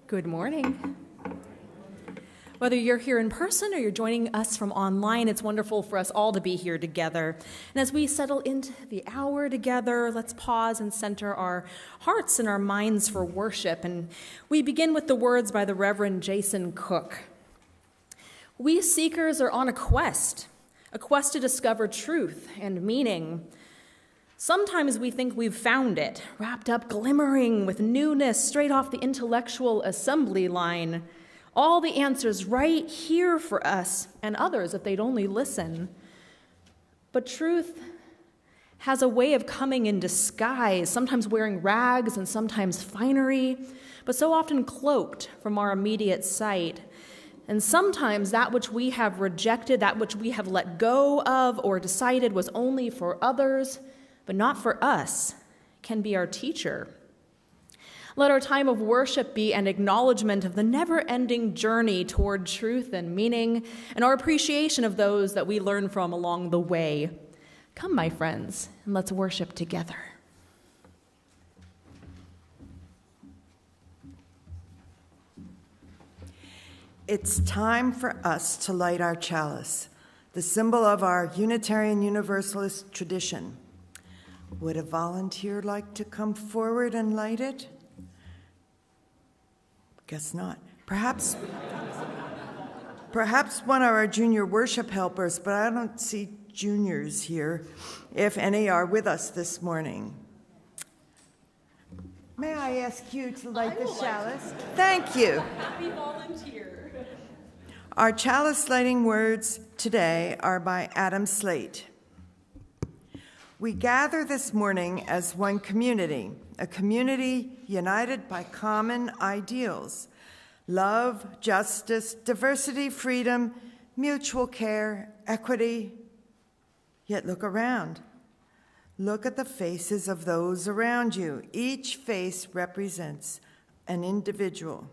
Good morning. Whether you're here in person or you're joining us from online, it's wonderful for us all to be here together. And as we settle into the hour together, let's pause and center our hearts and our minds for worship. And we begin with the words by the Reverend Jason Cook. We seekers are on a quest to discover truth and meaning. Sometimes we think we've found it, wrapped up glimmering with newness straight off the intellectual assembly line. All the answers right here for us and others if they'd only listen. But truth has a way of coming in disguise, sometimes wearing rags and sometimes finery, but so often cloaked from our immediate sight. And sometimes that which we have rejected, that which we have let go of or decided was only for others, but not for us, can be our teacher. Let our time of worship be an acknowledgement of the never-ending journey toward truth and meaning, and our appreciation of those that we learn from along the way. Come, my friends, and let's worship together. It's time for us to light our chalice, the symbol of our Unitarian Universalist tradition. Would a volunteer like to come forward and light it? Guess not. Perhaps one of our junior worship helpers, but I don't see juniors here, if any are with us this morning. May I ask you to light the chalice? Thank you. Happy volunteer. Our chalice lighting words today are by Adam Slate. We gather this morning as one community, a community united by common ideals: love, justice, diversity, freedom, mutual care, equity. Yet look around. Look at the faces of those around you. Each face represents an individual.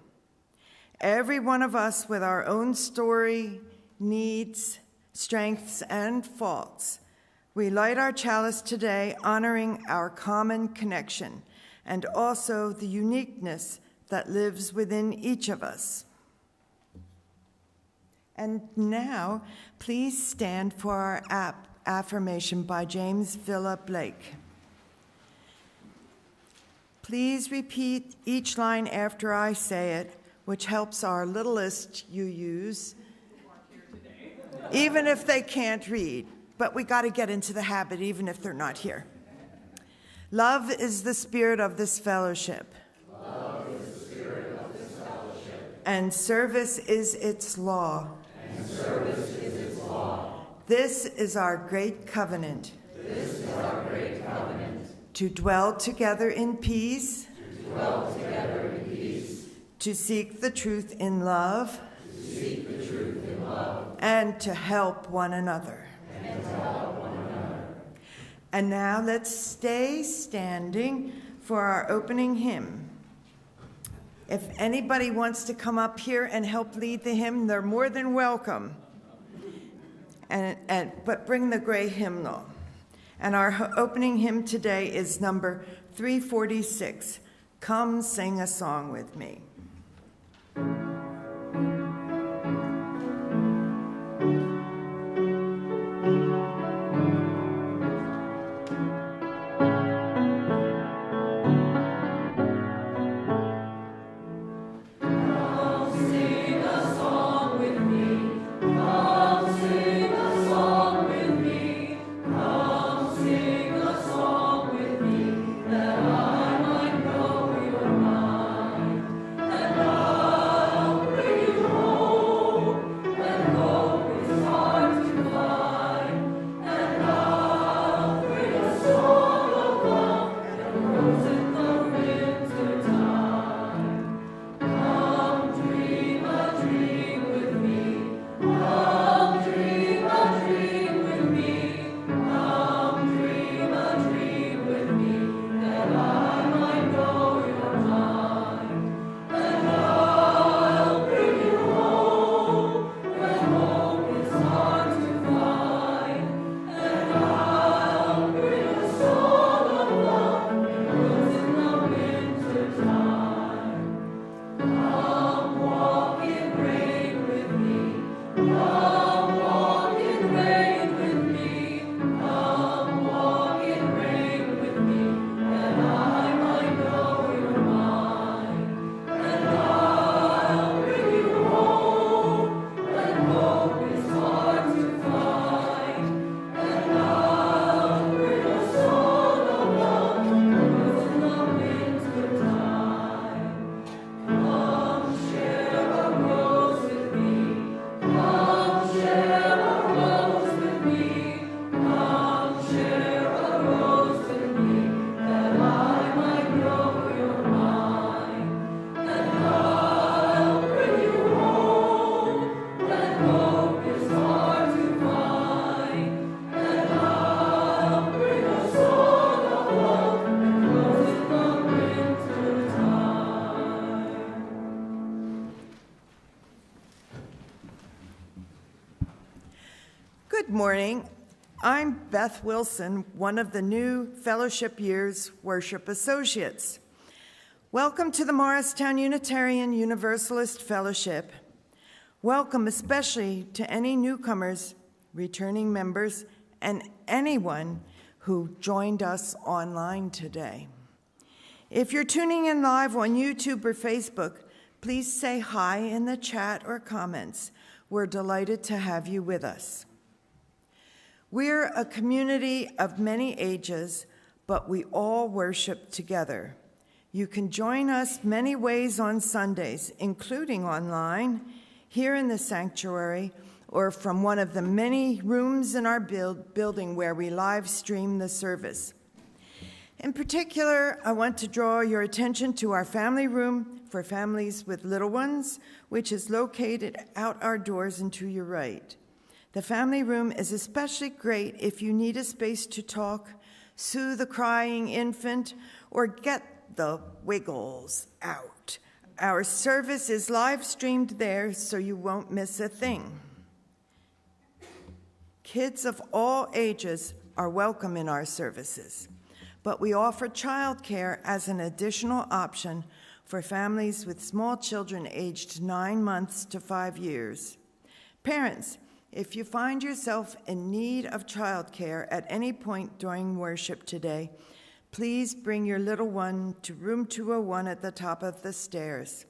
Every one of us with our own story, needs, strengths, and faults. We light our chalice today honoring our common connection and also the uniqueness that lives within each of us. And now, please stand for our affirmation by James Villa Blake. Please repeat each line after I say it, which helps our littlest use, even if they can't read. But we got to get into the habit even if they're not here. Love is the spirit of this fellowship. Love is the spirit of this fellowship. And service is its law. And service is its law. This is our great covenant. This is our great covenant. To dwell together in peace. To dwell together in peace. To seek the truth in love. To seek the truth in love. And to help one another. And now let's stay standing for our opening hymn. If anybody wants to come up here and help lead the hymn, they're more than welcome. But bring the gray hymnal. And our opening hymn today is number 346. Come sing a song with me. That I might know your mind. Good morning. I'm Beth Wilson, one of the new Fellowship Year's Worship Associates. Welcome to the Morristown Unitarian Universalist Fellowship. Welcome especially to any newcomers, returning members, and anyone who joined us online today. If you're tuning in live on YouTube or Facebook, please say hi in the chat or comments. We're delighted to have you with us. We're a community of many ages, but we all worship together. You can join us many ways on Sundays, including online, here in the sanctuary, or from one of the many rooms in our building where we live stream the service. In particular, I want to draw your attention to our family room for families with little ones, which is located out our doors and to your right. The family room is especially great if you need a space to talk, soothe a crying infant, or get the wiggles out. Our service is live streamed there, so you won't miss a thing. Kids of all ages are welcome in our services, but we offer childcare as an additional option for families with small children aged 9 months to 5 years. Parents, if you find yourself in need of childcare at any point during worship today, please bring your little one to room 201 at the top of the stairs.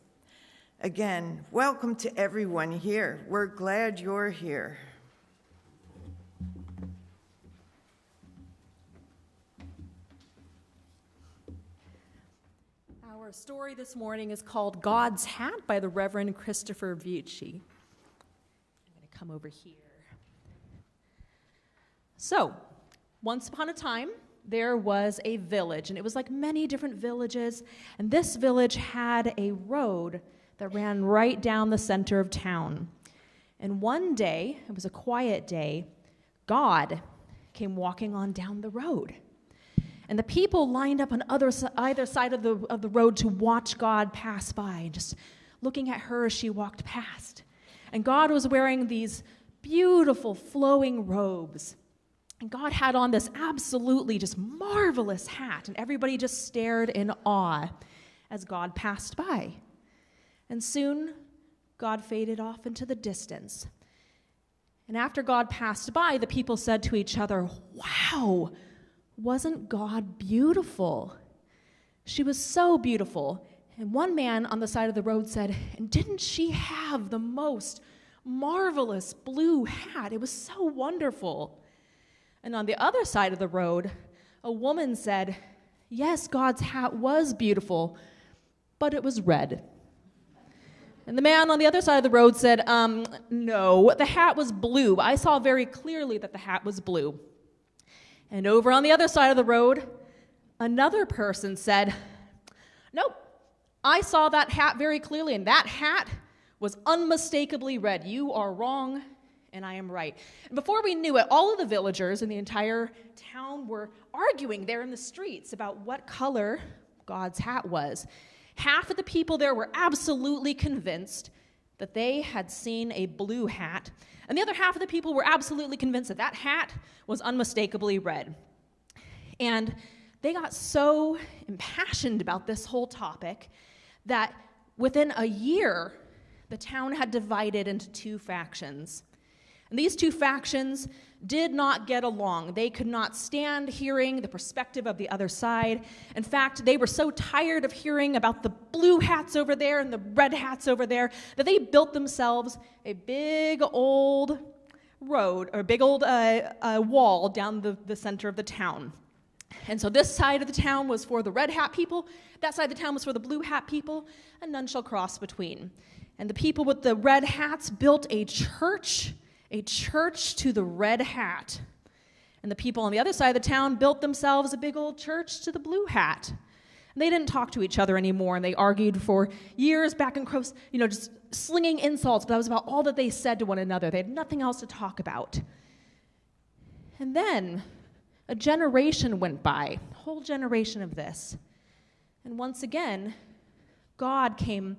Again, welcome to everyone here. We're glad you're here. Our story this morning is called God's Hat by the Reverend Christopher Vici. Come over here. So, once upon a time, there was a village, and it was like many different villages, and this village had a road that ran right down the center of town. And one day, it was a quiet day, God came walking on down the road. And the people lined up on either side of the road to watch God pass by, and just looking at her as she walked past. And God was wearing these beautiful flowing robes. And God had on this absolutely just marvelous hat. And everybody just stared in awe as God passed by. And soon, God faded off into the distance. And after God passed by, the people said to each other, "Wow, wasn't God beautiful?" She was so beautiful. And one man on the side of the road said, "And didn't she have the most marvelous blue hat? It was so wonderful." And on the other side of the road, a woman said, "Yes, God's hat was beautiful, but it was red." And the man on the other side of the road said, "No, the hat was blue. I saw very clearly that the hat was blue." And over on the other side of the road, another person said, "Nope. I saw that hat very clearly, and that hat was unmistakably red. You are wrong, and I am right." And before we knew it, all of the villagers in the entire town were arguing there in the streets about what color God's hat was. Half of the people there were absolutely convinced that they had seen a blue hat, and the other half of the people were absolutely convinced that that hat was unmistakably red. And they got so impassioned about this whole topic that within a year, the town had divided into two factions. And these two factions did not get along. They could not stand hearing the perspective of the other side. In fact, they were so tired of hearing about the blue hats over there and the red hats over there that they built themselves a big old road, or big old wall down the center of the town. And so this side of the town was for the red hat people, that side of the town was for the blue hat people, and none shall cross between. And the people with the red hats built a church to the red hat. And the people on the other side of the town built themselves a big old church to the blue hat. And they didn't talk to each other anymore, and they argued for years back and forth, just slinging insults, but that was about all that they said to one another. They had nothing else to talk about. And then a generation went by, a whole generation of this. And once again, God came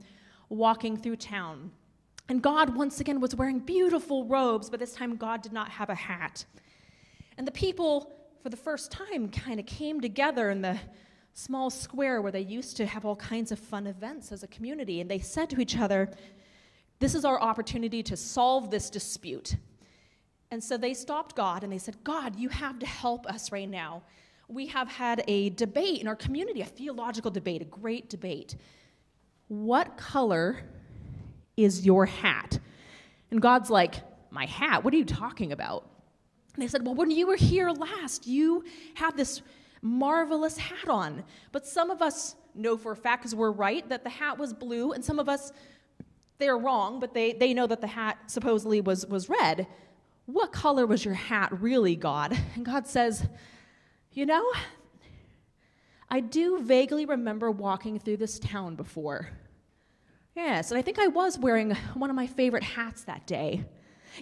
walking through town. And God, once again, was wearing beautiful robes, but this time God did not have a hat. And the people, for the first time, kind of came together in the small square where they used to have all kinds of fun events as a community. And they said to each other, this is our opportunity to solve this dispute. And so they stopped God and they said, God, you have to help us right now. We have had a debate in our community, a theological debate, a great debate. What color is your hat? And God's like, my hat? What are you talking about? And they said, well, when you were here last, you had this marvelous hat on. But some of us know for a fact, because we're right, that the hat was blue, and some of us, they're wrong, but they know that the hat supposedly was red. What color was your hat really, God? And God says, you know, I do vaguely remember walking through this town before. Yes, and I think I was wearing one of my favorite hats that day.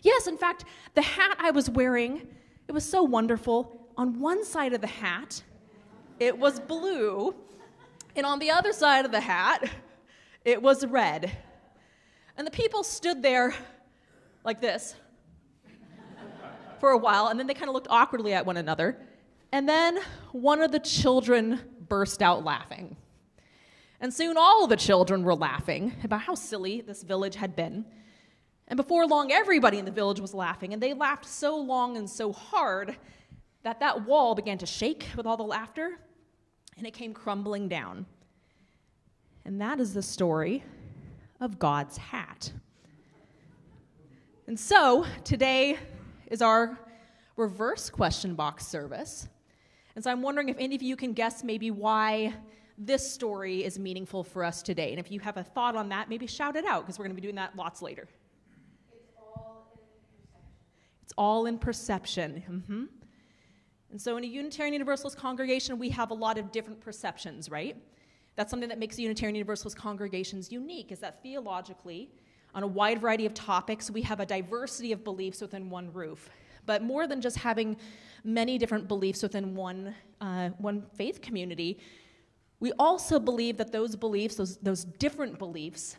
Yes, in fact, the hat I was wearing, it was so wonderful. On one side of the hat, it was blue, and on the other side of the hat, it was red. And the people stood there like this for a while, and then they kind of looked awkwardly at one another. And then one of the children burst out laughing. And soon all of the children were laughing about how silly this village had been. And before long, everybody in the village was laughing, and they laughed so long and so hard that that wall began to shake with all the laughter, and it came crumbling down. And that is the story of God's hat. And so today is our reverse question box service. And so I'm wondering if any of you can guess maybe why this story is meaningful for us today. And if you have a thought on that, maybe shout it out, because we're going to be doing that lots later. It's all in perception. Mm-hmm. And so in a Unitarian Universalist congregation, we have a lot of different perceptions, right? That's something that makes the Unitarian Universalist congregations unique, is that theologically, on a wide variety of topics, we have a diversity of beliefs within one roof. But more than just having many different beliefs within one faith community, we also believe that those beliefs, those different beliefs,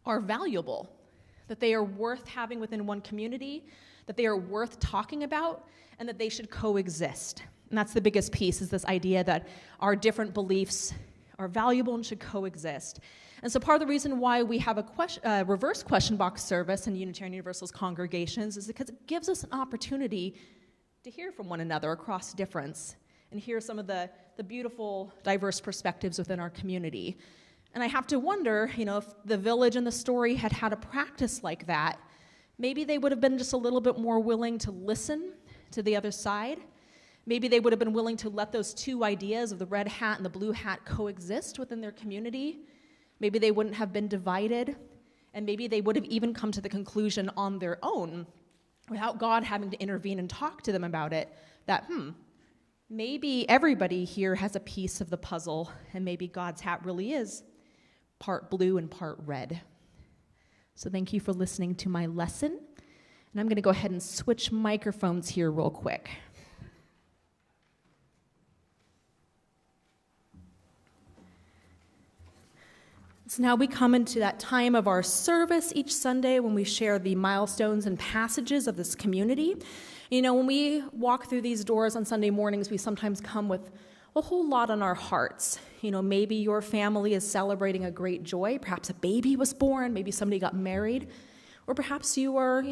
are valuable, that they are worth having within one community, that they are worth talking about, and that they should coexist. And that's the biggest piece, is this idea that our different beliefs are valuable and should coexist. And so part of the reason why we have a reverse question box service in Unitarian Universalist congregations is because it gives us an opportunity to hear from one another across difference and hear some of the beautiful, diverse perspectives within our community. And I have to wonder, if the village and the story had had a practice like that, maybe they would have been just a little bit more willing to listen to the other side. Maybe they would have been willing to let those two ideas of the red hat and the blue hat coexist within their community. Maybe they wouldn't have been divided, and maybe they would have even come to the conclusion on their own, without God having to intervene and talk to them about it, that, maybe everybody here has a piece of the puzzle, and maybe God's hat really is part blue and part red. So thank you for listening to my lesson, and I'm going to go ahead and switch microphones here real quick. So now we come into that time of our service each Sunday when we share the milestones and passages of this community. When we walk through these doors on Sunday mornings, we sometimes come with a whole lot on our hearts. Maybe your family is celebrating a great joy. Perhaps a baby was born. Maybe somebody got married. Or perhaps you are,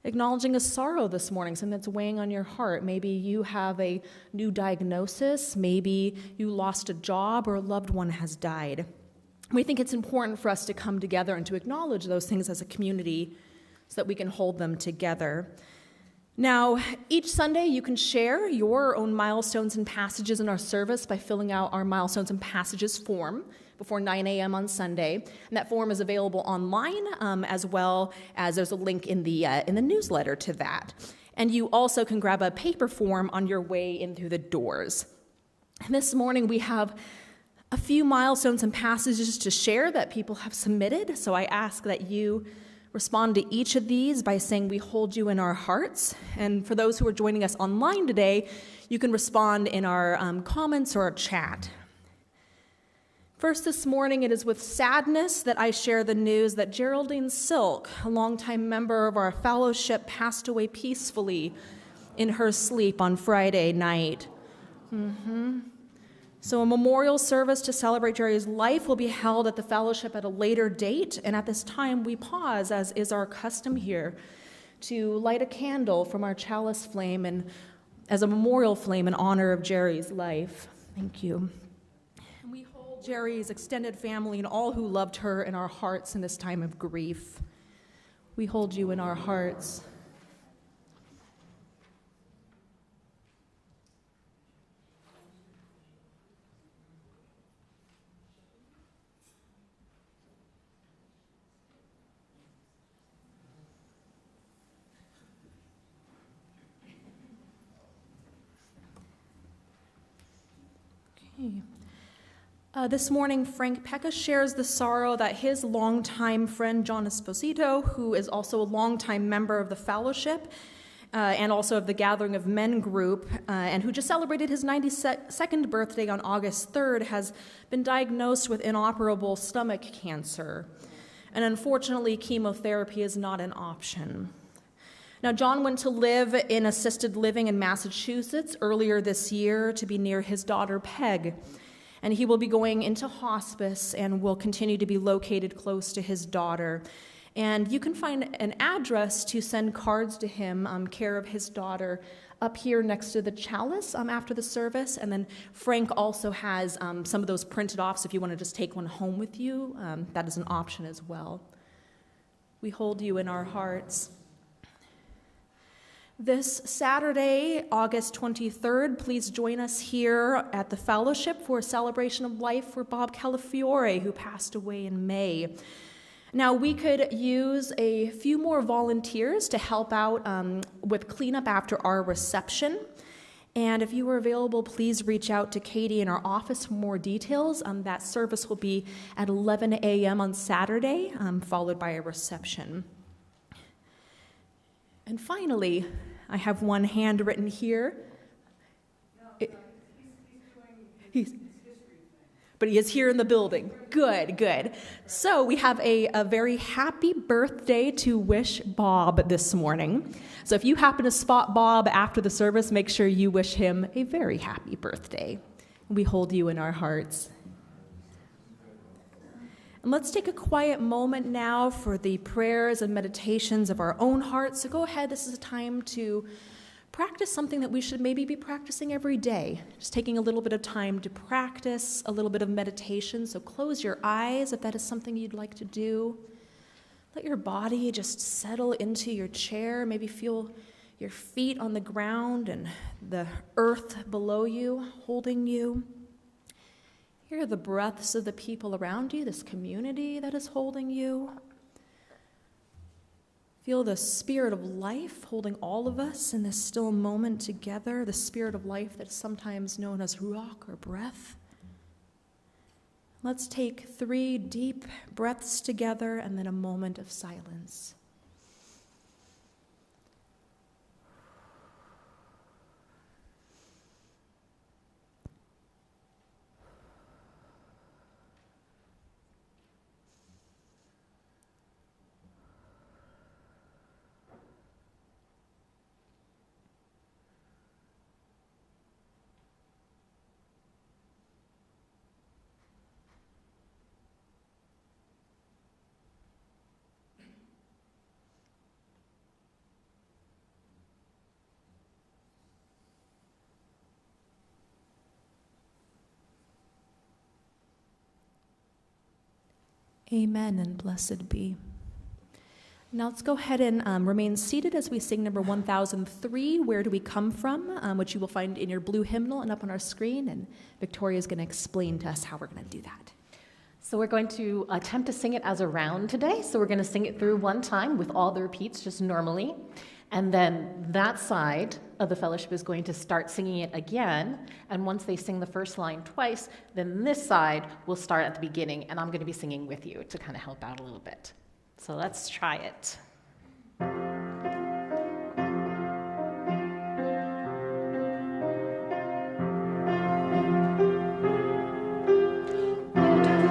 acknowledging a sorrow this morning, something that's weighing on your heart. Maybe you have a new diagnosis. Maybe you lost a job or a loved one has died. We think it's important for us to come together and to acknowledge those things as a community so that we can hold them together. Now, each Sunday you can share your own milestones and passages in our service by filling out our milestones and passages form before 9 a.m. on Sunday. And that form is available online, as well as there's a link in the newsletter to that. And you also can grab a paper form on your way in through the doors. And this morning we have a few milestones and passages to share that people have submitted. So I ask that you respond to each of these by saying, "We hold you in our hearts." And for those who are joining us online today, you can respond in our comments or our chat. First this morning, it is with sadness that I share the news that Geraldine Silk, a longtime member of our fellowship, passed away peacefully in her sleep on Friday night. So a memorial service to celebrate Jerry's life will be held at the fellowship at a later date, and at this time we pause, as is our custom here, to light a candle from our chalice flame and as a memorial flame in honor of Jerry's life. Thank you. We hold Jerry's extended family and all who loved her in our hearts in this time of grief. We hold you in our hearts. This morning, Frank Pecca shares the sorrow that his longtime friend, John Esposito, who is also a longtime member of the fellowship and also of the Gathering of Men group, and who just celebrated his 92nd birthday on August 3rd, has been diagnosed with inoperable stomach cancer. And unfortunately, chemotherapy is not an option. Now, John went to live in assisted living in Massachusetts earlier this year to be near his daughter, Peg. And he will be going into hospice and will continue to be located close to his daughter. And you can find an address to send cards to him, care of his daughter, up here next to the chalice after the service. And then Frank also has some of those printed off, so if you want to just take one home with you, that is an option as well. We hold you in our hearts. This Saturday, August 23rd, please join us here at the fellowship for a celebration of life for Bob Calafiore, who passed away in May. Now, we could use a few more volunteers to help out with cleanup after our reception. And if you are available, please reach out to Katie in our office for more details. That service will be at 11 a.m. on Saturday, followed by a reception. And finally, I have one handwritten here. But he is here in the building. Good, good. So we have a very happy birthday to wish Bob this morning. So if you happen to spot Bob after the service, make sure you wish him a very happy birthday. We hold you in our hearts. And let's take a quiet moment now for the prayers and meditations of our own hearts. So go ahead, this is a time to practice something that we should maybe be practicing every day. Just taking a little bit of time to practice a little bit of meditation. So close your eyes if that is something you'd like to do. Let your body just settle into your chair. Maybe feel your feet on the ground and the earth below you, holding you. Hear the breaths of the people around you, this community that is holding you. Feel the spirit of life holding all of us in this still moment together, the spirit of life that is sometimes known as ruach or breath. Let's take 3 deep breaths together and then a moment of silence. Amen and blessed be. Now let's go ahead and remain seated as we sing number 1003, Where Do We Come From, which you will find in your blue hymnal and up on our screen, and Victoria is going to explain to us how we're going to do that. So we're going to attempt to sing it as a round today, so we're going to sing it through one time with all the repeats just normally, and then that side of the fellowship is going to start singing it again, and once they sing the first line twice, then this side will start at the beginning, and I'm going to be singing with you to kind of help out a little bit. So let's try it. Where do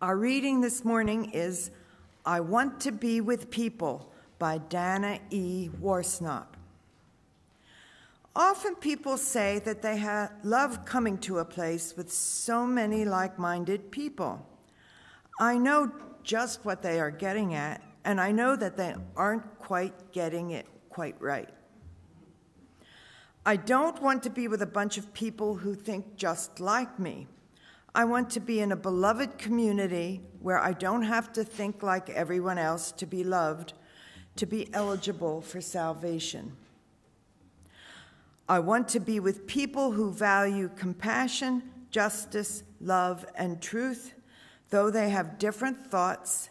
Our reading this morning is I Want to Be with People by Dana E. Warsnop. Often people say that they love coming to a place with so many like-minded people. I know just what they are getting at, and I know that they aren't quite getting it quite right. I don't want to be with a bunch of people who think just like me. I want to be in a beloved community where I don't have to think like everyone else to be loved, to be eligible for salvation. I want to be with people who value compassion, justice, love, and truth, though they have different thoughts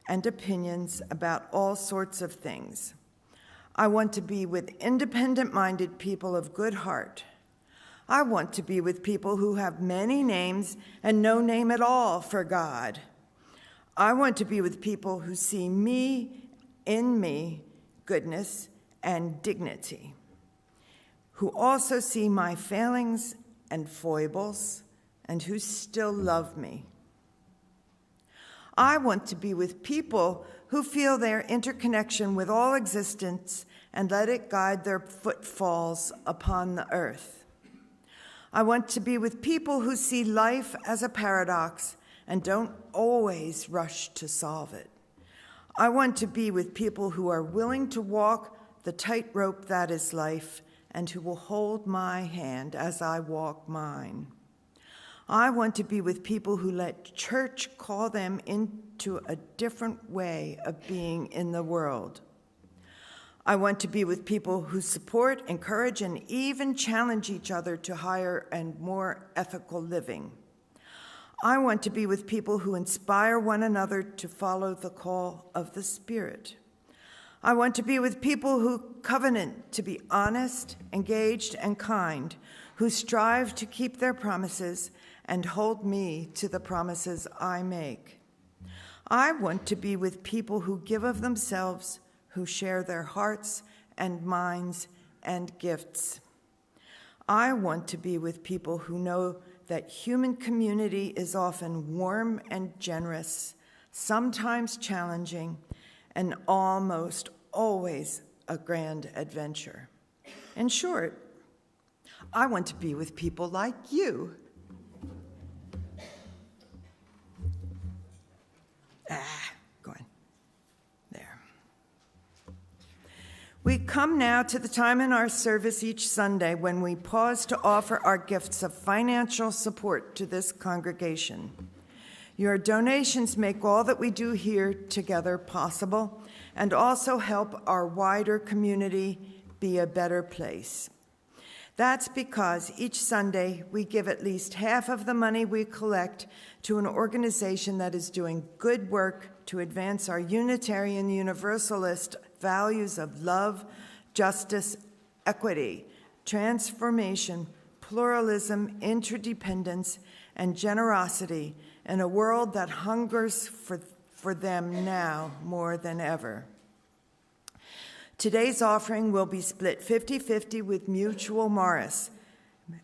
and opinions about all sorts of things. I want to be with independent-minded people of good heart. I want to be with people who have many names and no name at all for God. I want to be with people who see me, in me, goodness and dignity, who also see my failings and foibles, and who still love me. I want to be with people who feel their interconnection with all existence and let it guide their footfalls upon the earth. I want to be with people who see life as a paradox and don't always rush to solve it. I want to be with people who are willing to walk the tightrope that is life and who will hold my hand as I walk mine. I want to be with people who let church call them into a different way of being in the world. I want to be with people who support, encourage, and even challenge each other to higher and more ethical living. I want to be with people who inspire one another to follow the call of the Spirit. I want to be with people who covenant to be honest, engaged, and kind, who strive to keep their promises and hold me to the promises I make. I want to be with people who give of themselves, who share their hearts and minds and gifts. I want to be with people who know that human community is often warm and generous, sometimes challenging, and almost always a grand adventure. In short, I want to be with people like you. Go on. There. We come now to the time in our service each Sunday when we pause to offer our gifts of financial support to this congregation. Your donations make all that we do here together possible and also help our wider community be a better place. That's because each Sunday we give at least half of the money we collect to an organization that is doing good work to advance our Unitarian Universalist values of love, justice, equity, transformation, pluralism, interdependence, and generosity in a world that hungers for them now more than ever. Today's offering will be split 50-50 with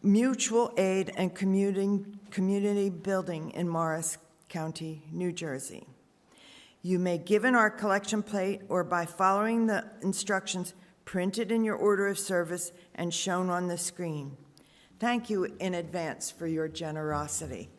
Mutual Aid and Community Building in Morris County, New Jersey. You may give in our collection plate or by following the instructions printed in your order of service and shown on the screen. Thank you in advance for your generosity.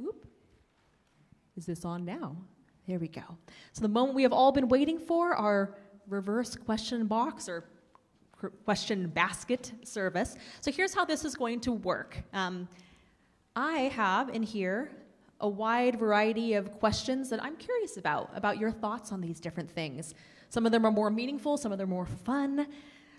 Oop. Is this on now? There we go. So the moment we have all been waiting for, our reverse question box or question basket service. So here's how this is going to work. I have in here a wide variety of questions that I'm curious about your thoughts on these different things. Some of them are more meaningful, some of them are more fun.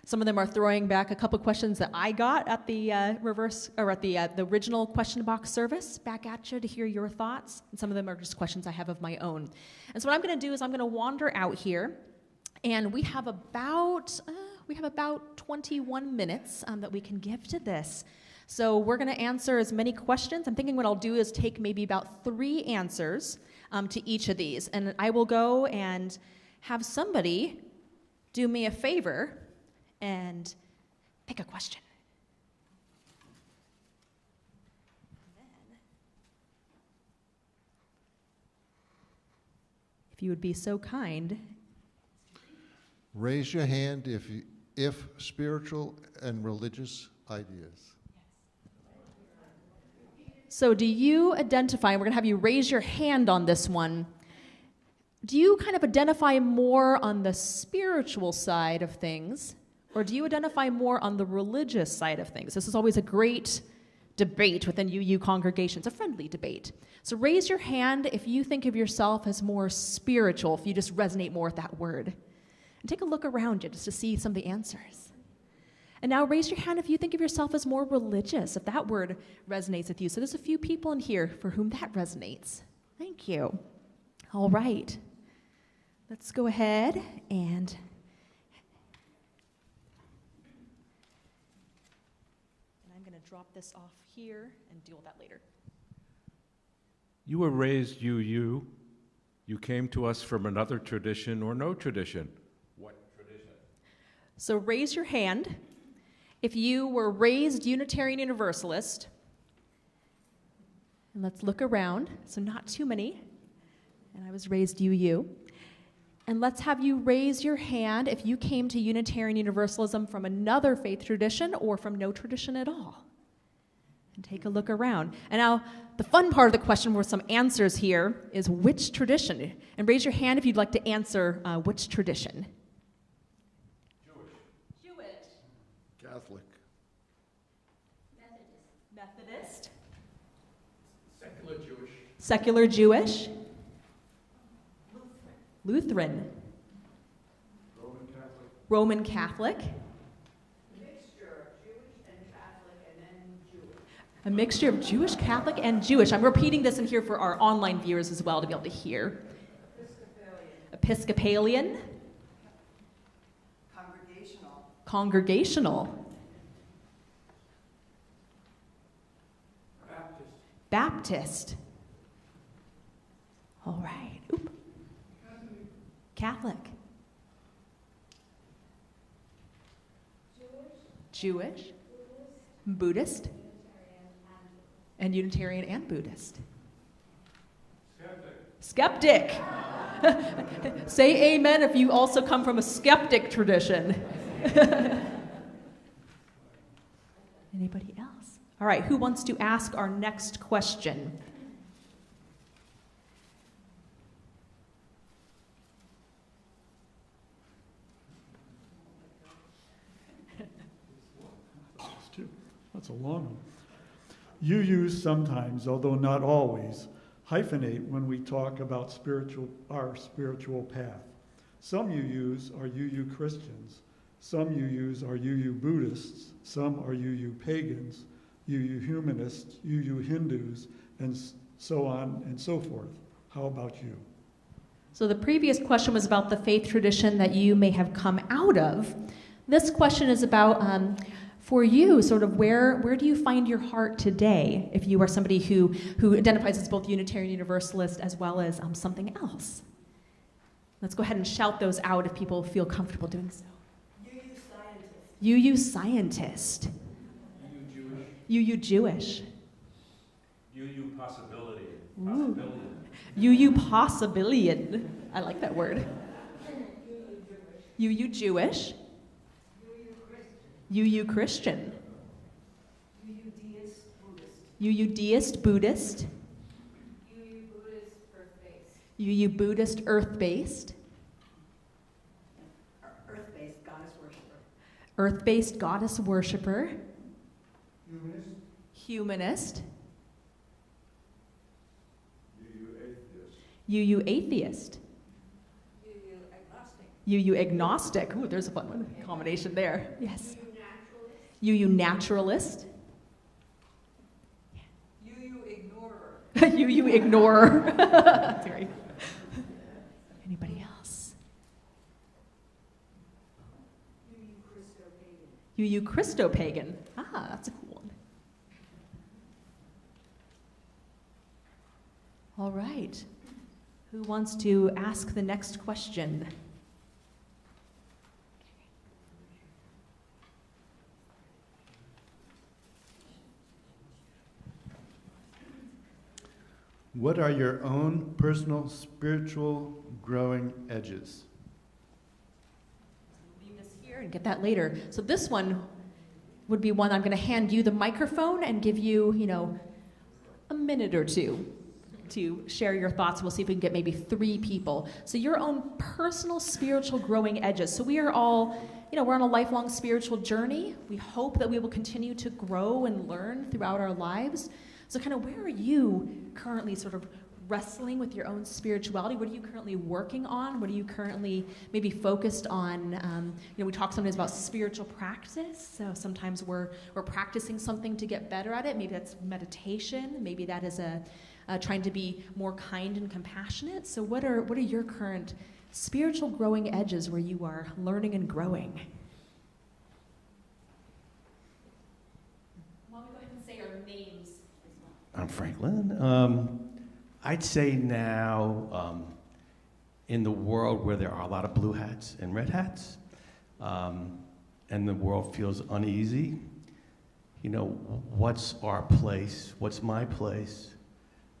Some of them are throwing back a couple questions that I got at the the original question box service back at you to hear your thoughts. And some of them are just questions I have of my own. And so what I'm going to do is I'm going to wander out here, and we have about 21 minutes that we can give to this. So we're going to answer as many questions. I'm thinking what I'll do is take maybe about 3 answers to each of these, and I will go and have somebody do me a favor and pick a question. And then, if you would be so kind. Raise your hand if spiritual and religious ideas. So do you identify, and we're going to have you raise your hand on this one, do you kind of identify more on the spiritual side of things, or do you identify more on the religious side of things? This is always a great debate within UU congregations, a friendly debate. So raise your hand if you think of yourself as more spiritual, if you just resonate more with that word. And take a look around you just to see some of the answers. And now raise your hand if you think of yourself as more religious, if that word resonates with you. So there's a few people in here for whom that resonates. Thank you. All right. Let's go ahead and I'm going to drop this off here and deal with that later. You were raised UU. You came to us from another tradition or no tradition. What tradition? So raise your hand if you were raised Unitarian Universalist. And let's look around. So not too many. And I was raised UU. And let's have you raise your hand if you came to Unitarian Universalism from another faith tradition or from no tradition at all. And take a look around. And now, the fun part of the question with some answers here is which tradition? And raise your hand if you'd like to answer which tradition. Jewish. Catholic. Methodist. Secular Jewish. Secular Jewish. Lutheran. Roman Catholic. A mixture of Jewish, Catholic, and Jewish. I'm repeating this in here for our online viewers as well to be able to hear. Episcopalian. Congregational. Baptist. All right. Oop. Catholic. Jewish. Buddhist. And Unitarian and Buddhist. Skeptic. Say amen if you also come from a skeptic tradition. Anybody else? All right, who wants to ask our next question? That's a long one. You use sometimes, although not always, hyphenate when we talk about our spiritual path. Some you use are UU Christians. Some you use are UU Buddhists. Some are UU pagans, UU humanists, UU Hindus, and so on and so forth. How about you? So the previous question was about the faith tradition that you may have come out of. This question is about, for you, sort of where do you find your heart today if you are somebody who identifies as both Unitarian Universalist as well as something else? Let's go ahead and shout those out if people feel comfortable doing so. UU Scientist. UU Jewish. UU Possibility. UU Possibilian. I like that word. UU Jewish. UU Christian. UU Deist Buddhist. UU Buddhist Earth-based. Earth-based goddess worshiper. Earth-based goddess worshiper. Humanist. Humanist. UU atheist. UU atheist. UU agnostic. UU agnostic. Ooh, there's a fun one. Combination there. Yes. UU naturalist. UU naturalist. UU ignorer. UU ignorer. That's great. Anybody else? UU Christo-pagan. Ah, that's a cool one. All right. Who wants to ask the next question? What are your own personal spiritual growing edges? Leave this here and get that later. So this one would be one I'm going to hand you the microphone and give you, a minute or two to share your thoughts. We'll see if we can get maybe 3 people. So your own personal spiritual growing edges. So we are all, we're on a lifelong spiritual journey. We hope that we will continue to grow and learn throughout our lives. So kind of where are you currently sort of wrestling with your own spirituality? What are you currently working on? What are you currently maybe focused on? We talk sometimes about spiritual practice. So sometimes we're practicing something to get better at it. Maybe that's meditation. Maybe that is trying to be more kind and compassionate. So what are your current spiritual growing edges where you are learning and growing? Why don't we go ahead and say our names as well? I'm Franklin. I'd say now, in the world where there are a lot of blue hats and red hats, and the world feels uneasy, what's our place? What's my place?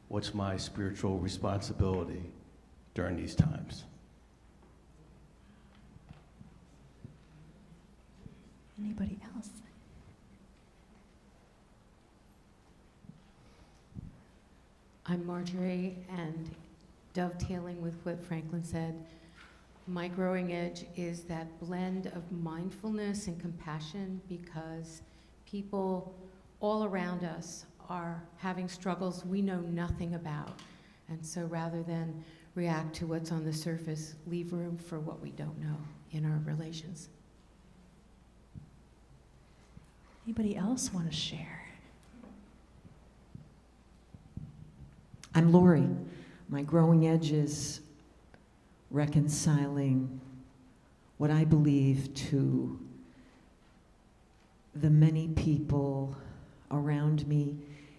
What's my spiritual responsibility during these times? Anybody else? I'm Marjorie, and dovetailing with what Franklin said, my growing edge is that blend of mindfulness and compassion, because people all around us are having struggles we know nothing about. And so rather than react to what's on the surface, leave room for what we don't know in our relations. Anybody else want to share? I'm Lori. My growing edge is reconciling what I believe to the many people around me,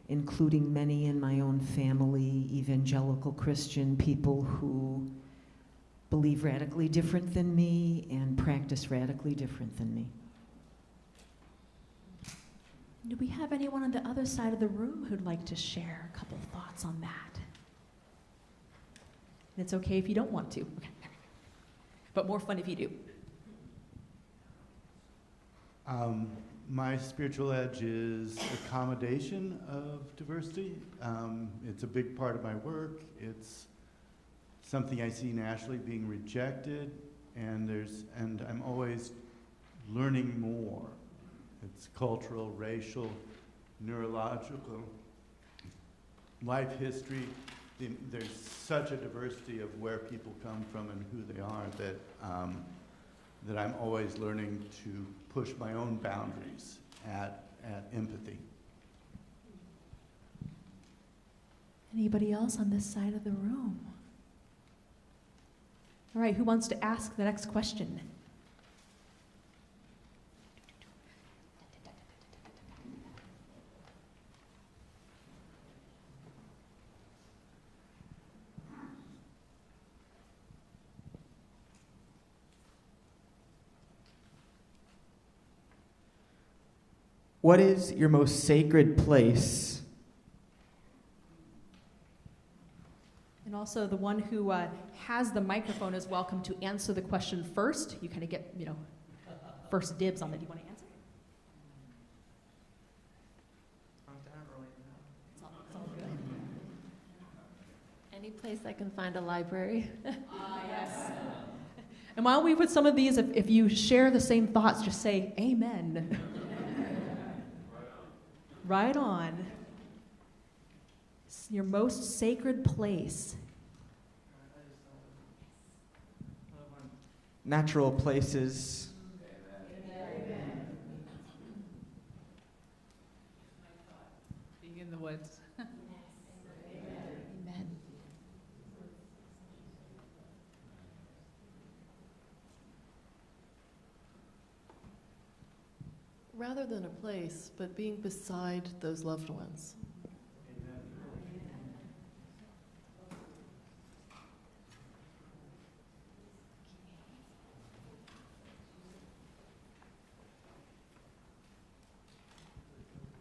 including many in my own family, evangelical Christian people who believe radically different than me and practice radically different than me. Do we have anyone on the other side of the room who'd like to share a couple of thoughts on that? And it's okay if you don't want to, okay. But more fun if you do. My spiritual edge is accommodation of diversity. It's a big part of my work. It's something I see nationally being rejected, and I'm always learning more. It's cultural, racial, neurological, life history. There's such a diversity of where people come from and who they are that I'm always learning to push my own boundaries at empathy. Anybody else on this side of the room? All right, who wants to ask the next question? What is your most sacred place? And also the one who has the microphone is welcome to answer the question first. You kind of get, first dibs on it. Do you want to answer? I don't really know. It's all good. Any place I can find a library. Yes. And while we put some of these, if you share the same thoughts, just say amen. Right on. It's your most sacred place. Natural places. Being in the woods. Amen. Rather than a place, but being beside those loved ones.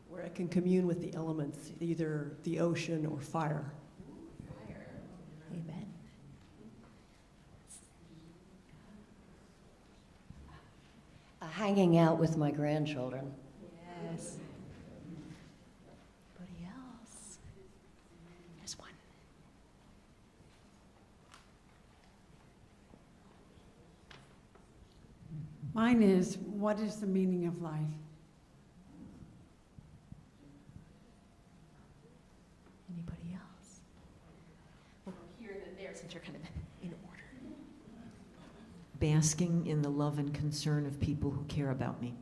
Where I can commune with the elements, either the ocean or fire. Amen. Hanging out with my grandchildren. Yes. Anybody else? There's one. Mine is, what is the meaning of life? Anybody else? Well, here and then there, since you're kind of in order. Basking in the love and concern of people who care about me.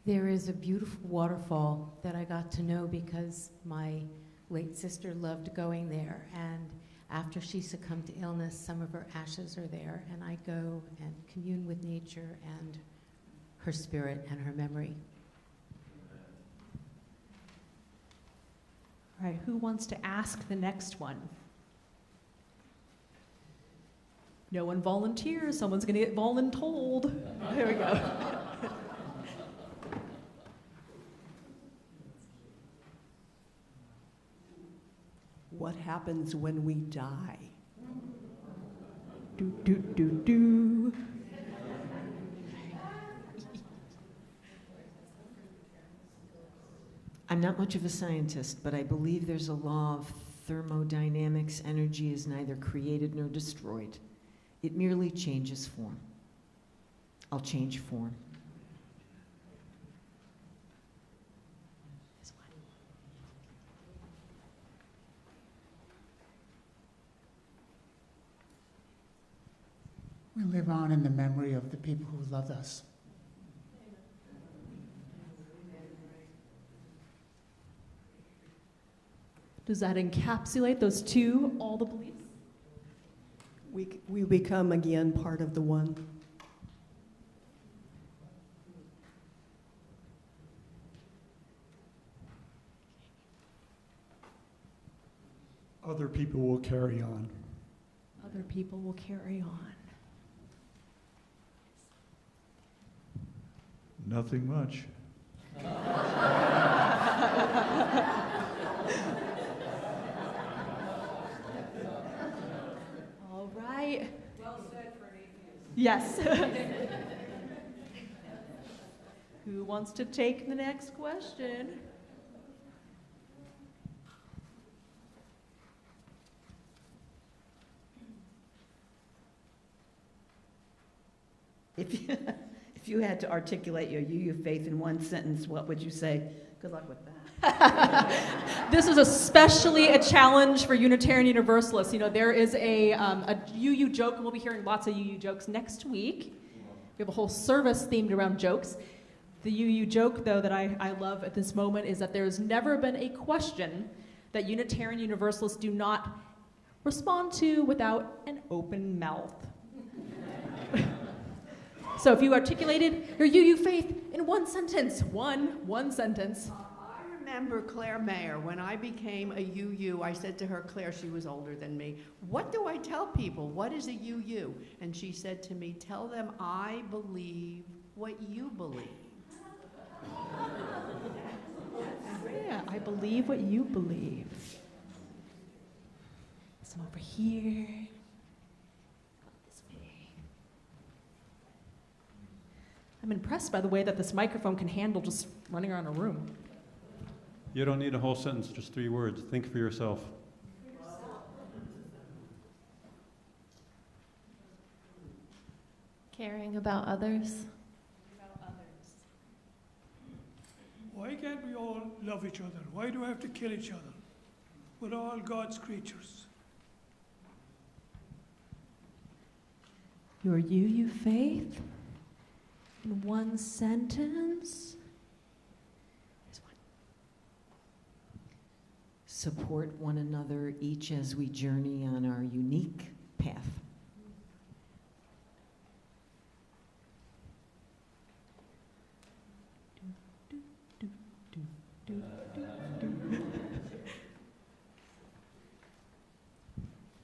There is a beautiful waterfall that I got to know because my late sister loved going there, and after she succumbed to illness, some of her ashes are there, and I go and commune with nature and her spirit and her memory. All right, who wants to ask the next one? No one volunteers. Someone's going to get voluntold. There we go. What happens when we die? Do, do, do, do. I'm not much of a scientist, but I believe there's a law of thermodynamics. Energy is neither created nor destroyed. It merely changes form. I'll change form. We live on in the memory of the people who loved us. Does that encapsulate those two, all the beliefs? We become again part of the one. Other people will carry on. Other people will carry on. Nothing much. All right. Well said for an atheist. Yes. Who wants to take the next question? If you had to articulate your UU faith in one sentence, what would you say? Good luck with that. This is especially a challenge for Unitarian Universalists. You know, there is a UU joke, and we'll be hearing lots of UU jokes next week. We have a whole service themed around jokes. The UU joke, though, that I love at this moment is that there's never been a question that Unitarian Universalists do not respond to without an open mouth. So if you articulated your UU faith in one sentence, one sentence. I remember Claire Mayer. When I became a UU, I said to her, Claire, she was older than me, what do I tell people? What is a UU? And she said to me, tell them I believe what you believe. Yeah, I believe what you believe. Some over here. I'm impressed by the way that this microphone can handle just running around a room. You don't need a whole sentence, just 3 words. Think for yourself. Caring about others. Why can't we all love each other? Why do we have to kill each other? We're all God's creatures. Your you faith in one sentence. Support one another each as we journey on our unique path.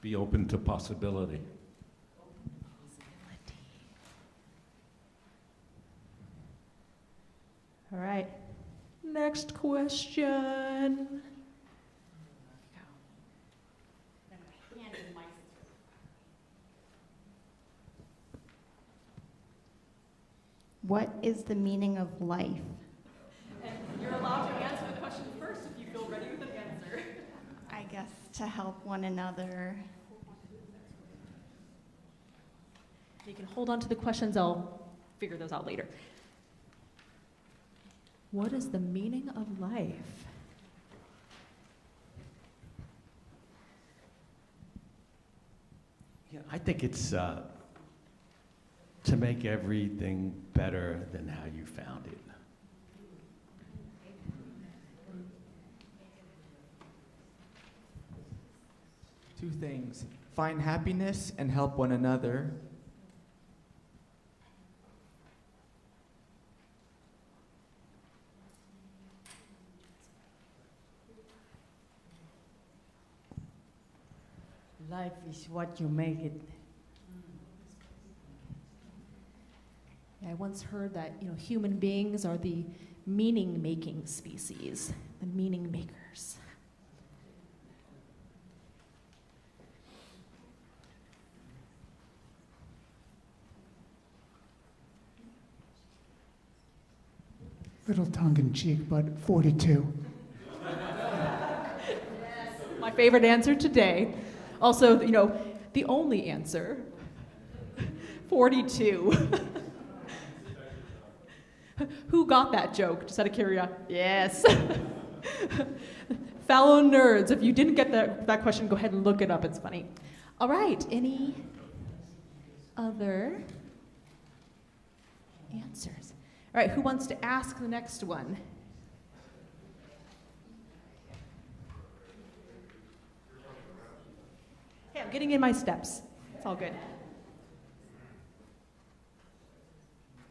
Be open to possibility. All right. Next question. What is the meaning of life? And you're allowed to answer the question first if you feel ready with an answer. I guess to help one another. You can hold on to the questions. I'll figure those out later. What is the meaning of life? Yeah, I think it's to make everything better than how you found it. Two things. Find happiness and help one another. Life is what you make it. I once heard that, human beings are the meaning-making species, the meaning makers. Little tongue-in-cheek, but 42. My favorite answer today. Also, the only answer, 42. Who got that joke? Just out of curiosity. Yes. Fellow nerds, if you didn't get that question, go ahead and look it up. It's funny. All right, any other answers? All right, who wants to ask the next one? Hey, I'm getting in my steps. It's all good.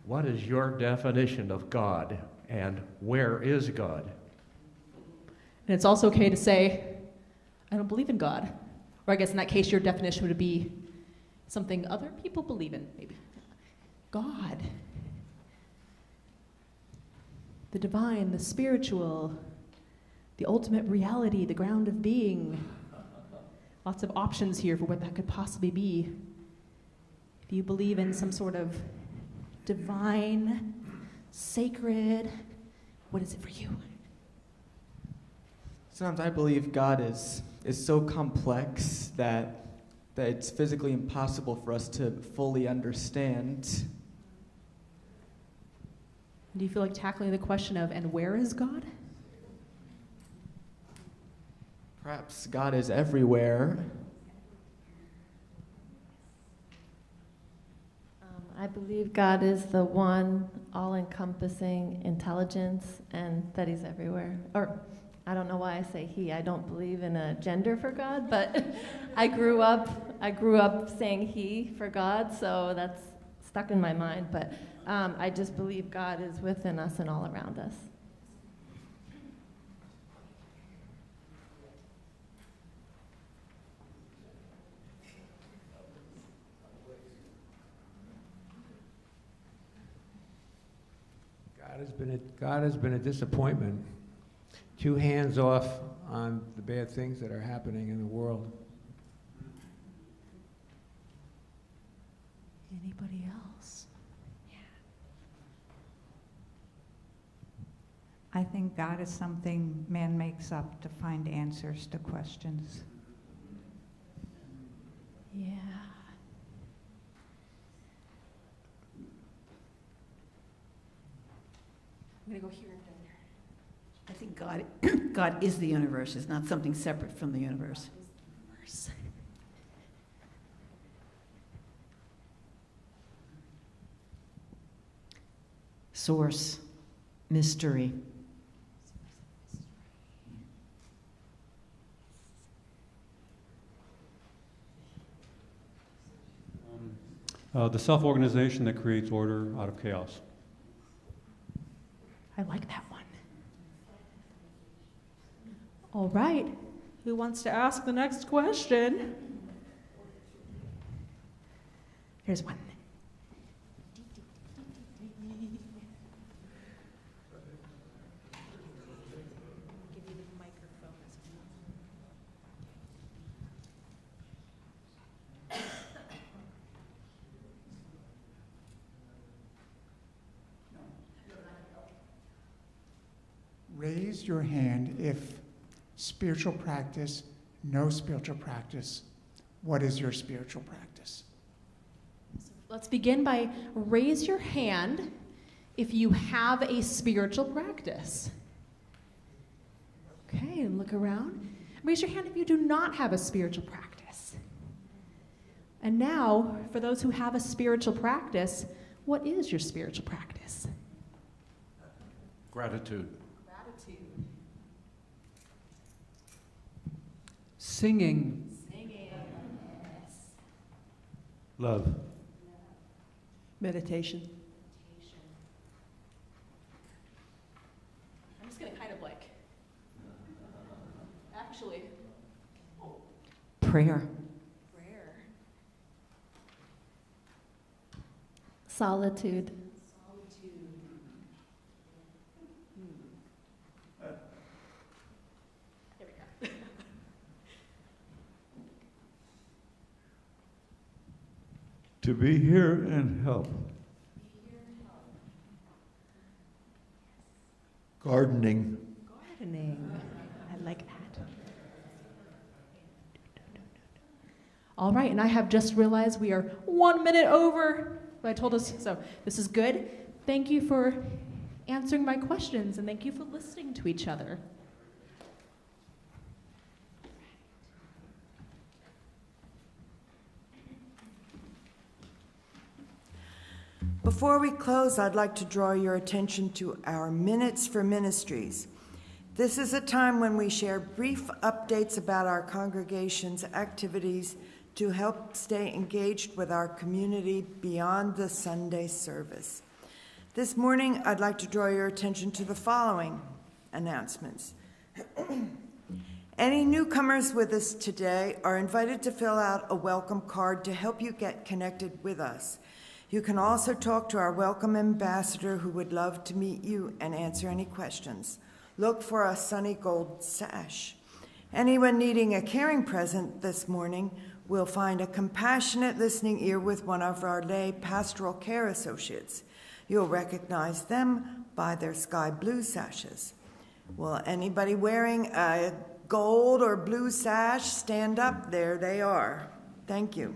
What is your definition of God, and where is God? And it's also okay to say, I don't believe in God. Or I guess in that case, your definition would be something other people believe in, maybe. God. The divine, the spiritual, the ultimate reality, the ground of being. Lots of options here for what that could possibly be. If you believe in some sort of divine, sacred, what is it for you? Sometimes I believe God is so complex that it's physically impossible for us to fully understand. Do you feel like tackling the question of, and where is God? Perhaps God is everywhere. I believe God is the one all-encompassing intelligence and that he's everywhere. Or, I don't know why I say he. I don't believe in a gender for God, but I grew up saying he for God, so that's stuck in my mind. But I just believe God is within us and all around us. God has been a disappointment. Too hands off on the bad things that are happening in the world. Anybody else? I think God is something man makes up to find answers to questions. Yeah. I'm going to go here and there. I think God is the universe. It's not something separate from the universe. Source, mystery. The self-organization that creates order out of chaos. I like that one. All right. Who wants to ask the next question? Here's one. Raise your hand if spiritual practice, no spiritual practice. What is your spiritual practice? Let's begin by raise your hand if you have a spiritual practice. Okay, and look around. Raise your hand if you do not have a spiritual practice. And now, for those who have a spiritual practice, what is your spiritual practice? Gratitude. Singing. Love. Meditation. I'm just going to kind of actually. Prayer. Solitude. To be here and help. Gardening. Gardening. I like that. All right, and I have just realized we are 1 minute over what I told us, so this is good. Thank you for answering my questions, and thank you for listening to each other. Before we close, I'd like to draw your attention to our Minutes for Ministries. This is a time when we share brief updates about our congregation's activities to help stay engaged with our community beyond the Sunday service. This morning, I'd like to draw your attention to the following announcements. Any newcomers with us today are invited to fill out a welcome card to help you get connected with us. You can also talk to our welcome ambassador who would love to meet you and answer any questions. Look for a sunny gold sash. Anyone needing a caring present this morning will find a compassionate listening ear with one of our lay pastoral care associates. You'll recognize them by their sky blue sashes. Will anybody wearing a gold or blue sash stand up? There they are. Thank you.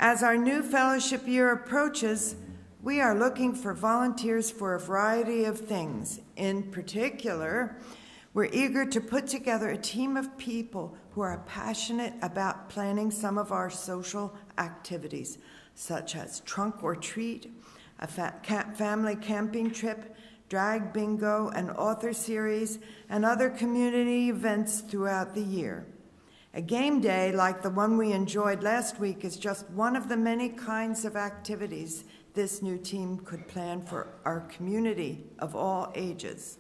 As our new fellowship year approaches, we are looking for volunteers for a variety of things. In particular, we're eager to put together a team of people who are passionate about planning some of our social activities, such as trunk or treat, a family camping trip, drag bingo, an author series, and other community events throughout the year. A game day like the one we enjoyed last week is just one of the many kinds of activities this new team could plan for our community of all ages.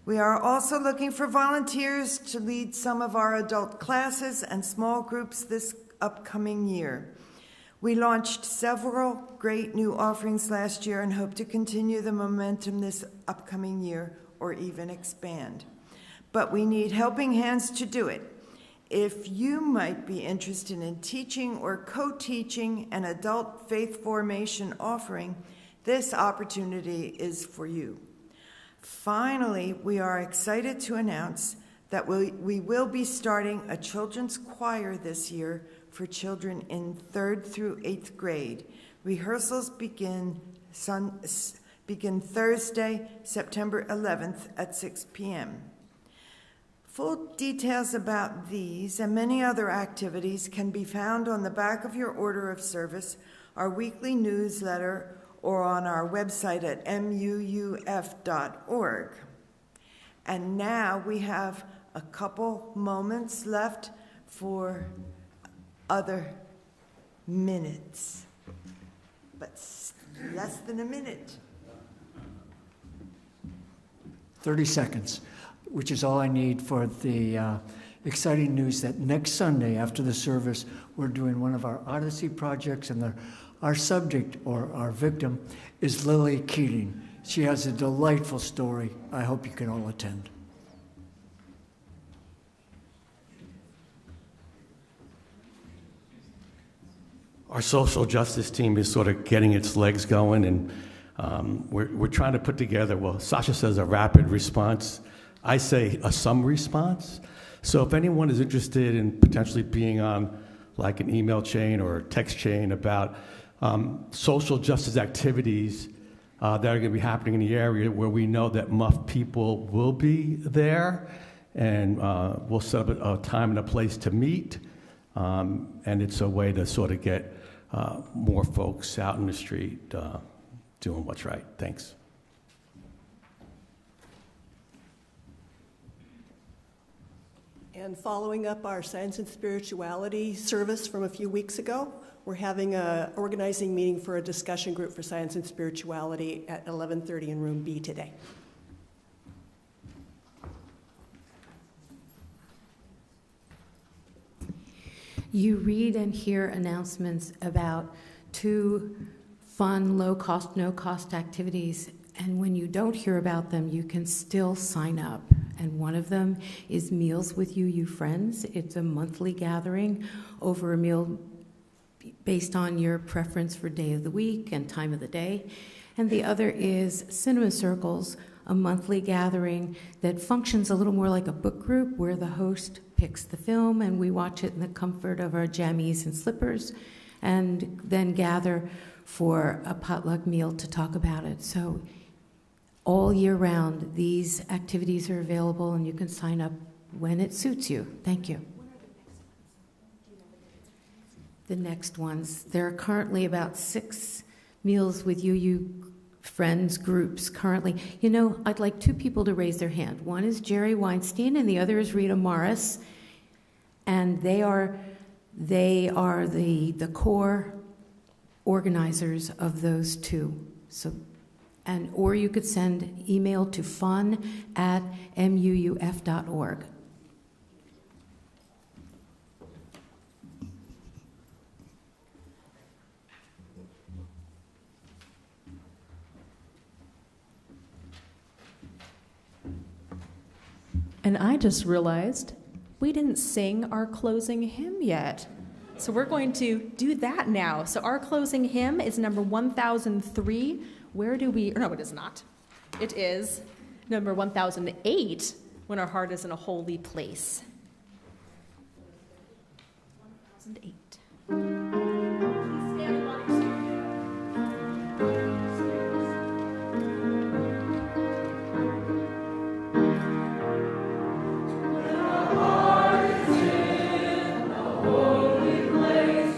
We are also looking for volunteers to lead some of our adult classes and small groups this upcoming year. We launched several great new offerings last year and hope to continue the momentum this upcoming year or even expand. But we need helping hands to do it. If you might be interested in teaching or co-teaching an adult faith formation offering, this opportunity is for you. Finally, we are excited to announce that we will be starting a children's choir this year for children in 3rd through 8th grade. Rehearsals begin Thursday, September 11th at 6 p.m. Full details about these and many other activities can be found on the back of your order of service, our weekly newsletter, or on our website at muuf.org. And now we have a couple moments left for other minutes, but less than a minute. 30 seconds, which is all I need for the exciting news that next Sunday after the service, we're doing one of our Odyssey projects, and our subject, or our victim, is Lily Keating. She has a delightful story. I hope you can all attend. Our social justice team is sort of getting its legs going, and we're trying to put together, well, Sasha says a rapid response. I say a some response. So if anyone is interested in potentially being on like an email chain or a text chain about social justice activities that are going to be happening in the area where we know that MUF people will be there, and we'll set up a time and a place to meet, and it's a way to sort of get more folks out in the street doing what's right. Thanks. And following up our Science and Spirituality service from a few weeks ago, we're having an organizing meeting for a discussion group for Science and Spirituality at 11:30 in Room B today. You read and hear announcements about 2 fun, low-cost, no-cost activities, and when you don't hear about them, you can still sign up. And one of them is Meals with You Friends. It's a monthly gathering over a meal based on your preference for day of the week and time of the day. And the other is Cinema Circles, a monthly gathering that functions a little more like a book group where the host picks the film and we watch it in the comfort of our jammies and slippers and then gather for a potluck meal to talk about it. So all year round, these activities are available and you can sign up when it suits you. Thank you. The next ones, there are currently about 6 Meals with You Friends groups currently. You know, I'd like 2 people to raise their hand. One is Jerry Weinstein and the other is Rita Morris. And they are the core organizers of those 2. So, or you could send email to fun@muuf.org. And I just realized we didn't sing our closing hymn yet. So we're going to do that now. So our closing hymn is number 1003. Where do we, no, it is not. It is number 1008, When Our Heart is in a Holy Place. 1008. When our heart is in a holy place.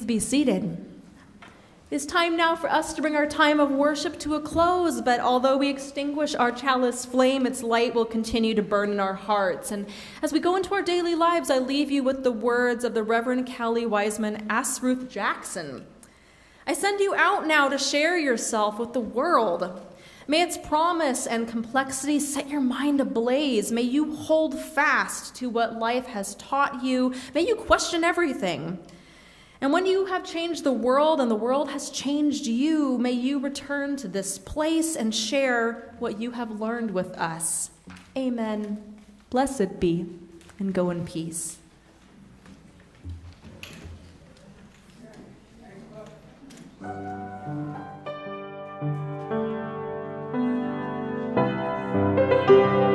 Please be seated. It's time now for us to bring our time of worship to a close, but although we extinguish our chalice flame, its light will continue to burn in our hearts. And as we go into our daily lives, I leave you with the words of the Reverend Callie Wiseman Asruth Jackson. I send you out now to share yourself with the world. May its promise and complexity set your mind ablaze. May you hold fast to what life has taught you. May you question everything. And when you have changed the world and the world has changed you, may you return to this place and share what you have learned with us. Amen. Blessed be, and go in peace. Thank you.